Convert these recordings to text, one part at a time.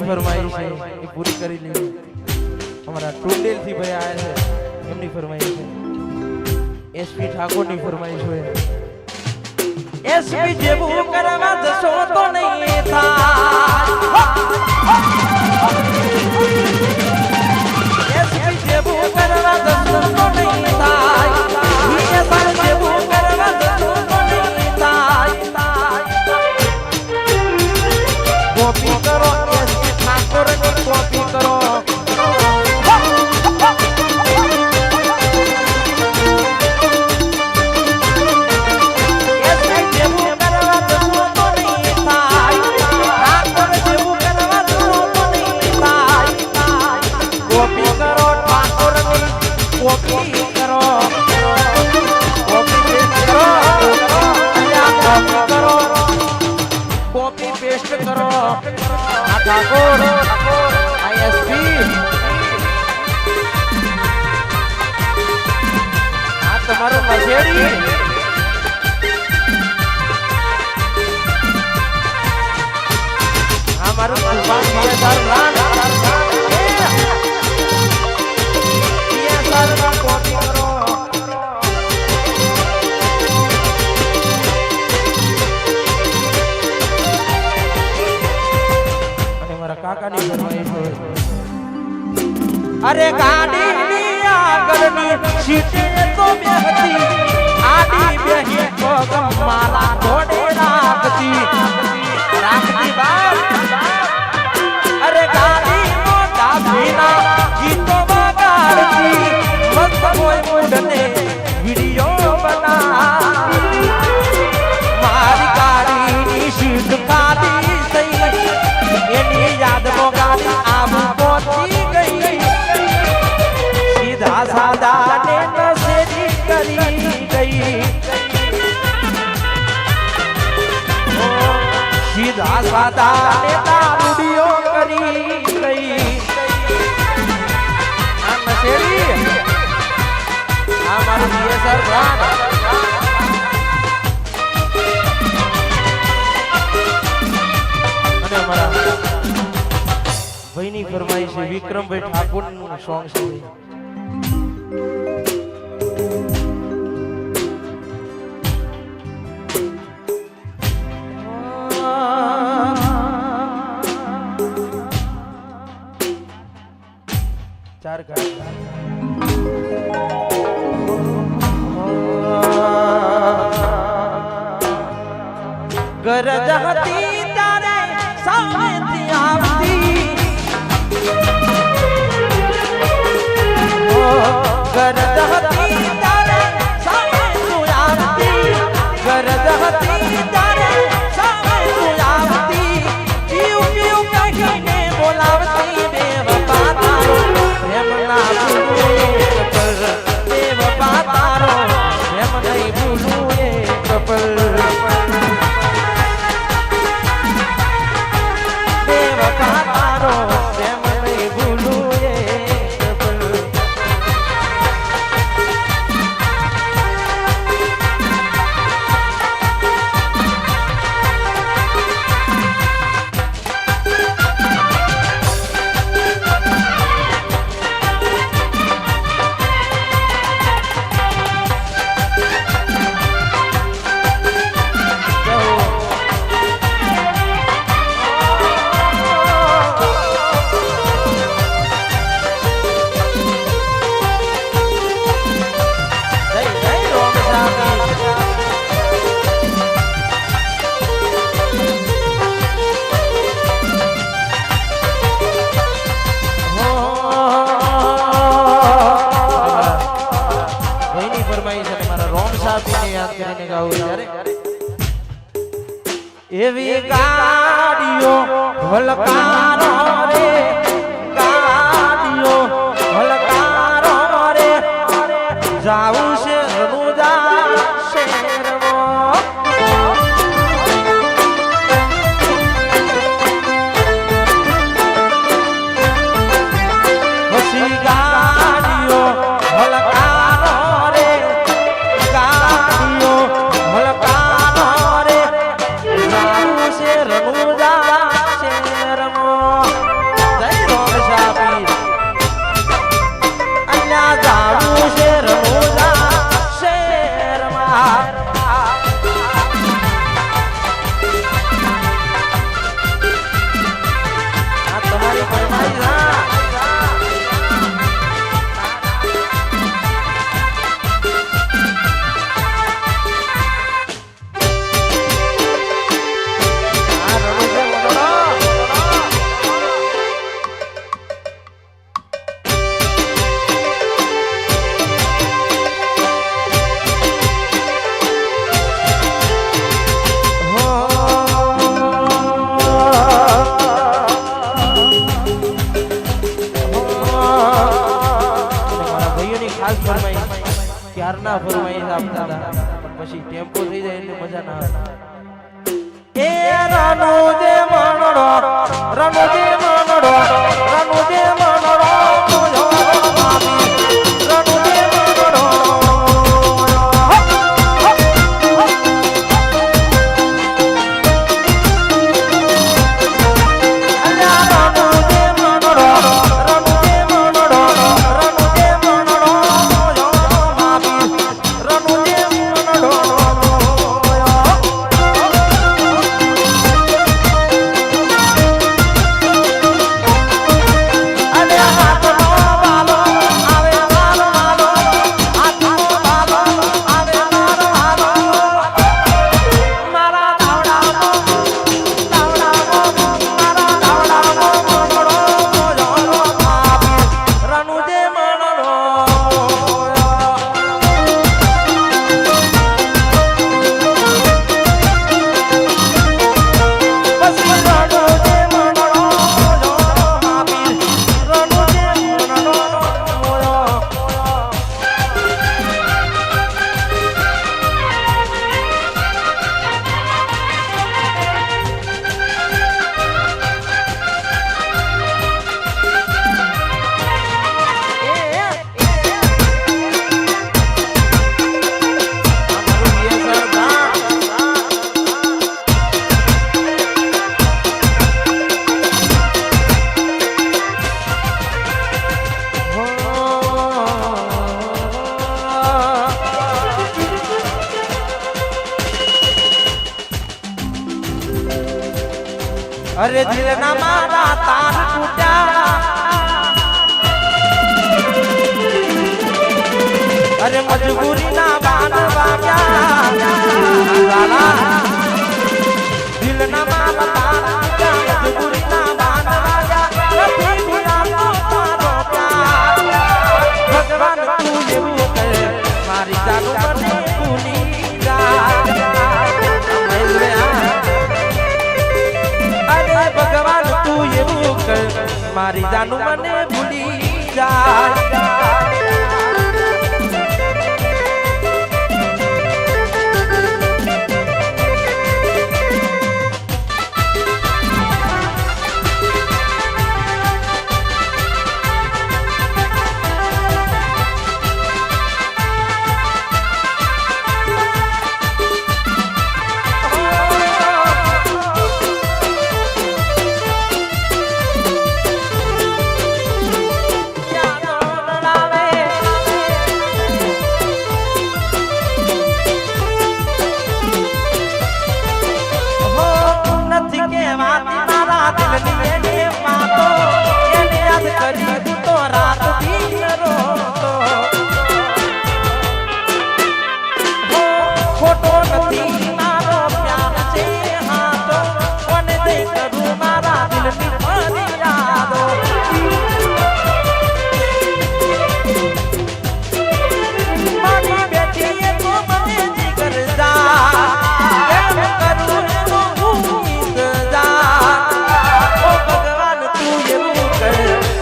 ફરમાઈશ છે એ પૂરી કરી લેવી. અમારા ટુંડેલ થી ભાઈ આયા છે એમની ફરમાઈશ છે. એસપી ઠાકોર ની ફરમાઈશ હોય. એસપી જેવું કરવા જશો તો નહીં થાય. એસપી જેવું કરવા જશો તો નહીં થાય. એસપી જેવું કરવા જશો તો નહીં થાય. કોપી કરો એસપી ઠાકોર ની કોપી કરો. ઠાકોર આઈએસપી આ તમારો નશેડી આ મારું કુરબાન પીએસઆર રાણ પીએસઆર માં કોપી કરો. કાકાની ફરમાઈશ હોય. અરે ગાડીની આગળની સીટે તો બેહતી આડી બેહી પગ મારા ઘોડે રાખતી બાપ. અરે ગાડીનો ડાભીના ગીતો વગાડતી સીધા સાદા ને નશેરી કરી ગઈ સીધા સાદા ને દારૂડિયો કરી ગઈ આ નશેરી આ મારું બીએસઆર બ્રાન્ડ અને અમારા ભાઈની ફરમાઈશ છે વિક્રમભાઈ ઠાકોરનું સોંગ છે ચાર ગાડી ગરજ હતી તારે સામેથી આવતી ગરજ હતી તારે સામે તું આવતી ગરજ હતી તારે સામે તું આવતી જીવ જીવ કહીને બોલાવતી બેવફા તારો પ્રેમ ના ભૂલું કપલ બેવફા તારો પ્રેમ નહીં ભૂલું એ કપલ એવી ગાડીઓ વલકારો રે ગાડીઓ વલકારો રે જાવું છે રનુજા શહેરમાં વસી ગાડીઓ વલકારો રે ગાડીઓ વલકારો રે જાવું છે રનુજા શહેરમાં જય રોમ શાપી અલ્યા જાવું છે રનુજા શહેરમાં આ તમારી ફરમાઈશ ક્યારના ફરમાઈશ આપતા હતા પણ પછી ટેમ્પો થઈ જાય એટલે મજા ના આવે એ રનુ જે મનડો રનુ જે મનડો રનુ જે મનડો રનુ જે મનડો અરે દિલના મારા તાર તૂટ્યા અરે મજબૂરીના બાન વાગ્યા દિલના મારા તાર તૂટ્યા મજબૂરીના બાન વાગ્યા નથી ભૂલાતો તારો પ્યાર ભગવાન તું એવું કહે મારી જાન મને ભૂલી જા ભગવાન તું એવું કર મારી જાનું મને ભૂલી જા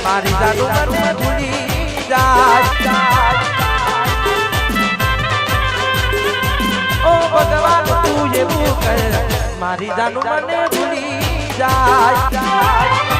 મારી જાનું મને ભૂલી જાય ઓ ભગવાન તું એવું કહે મારી જાનું મને ભૂલી જાય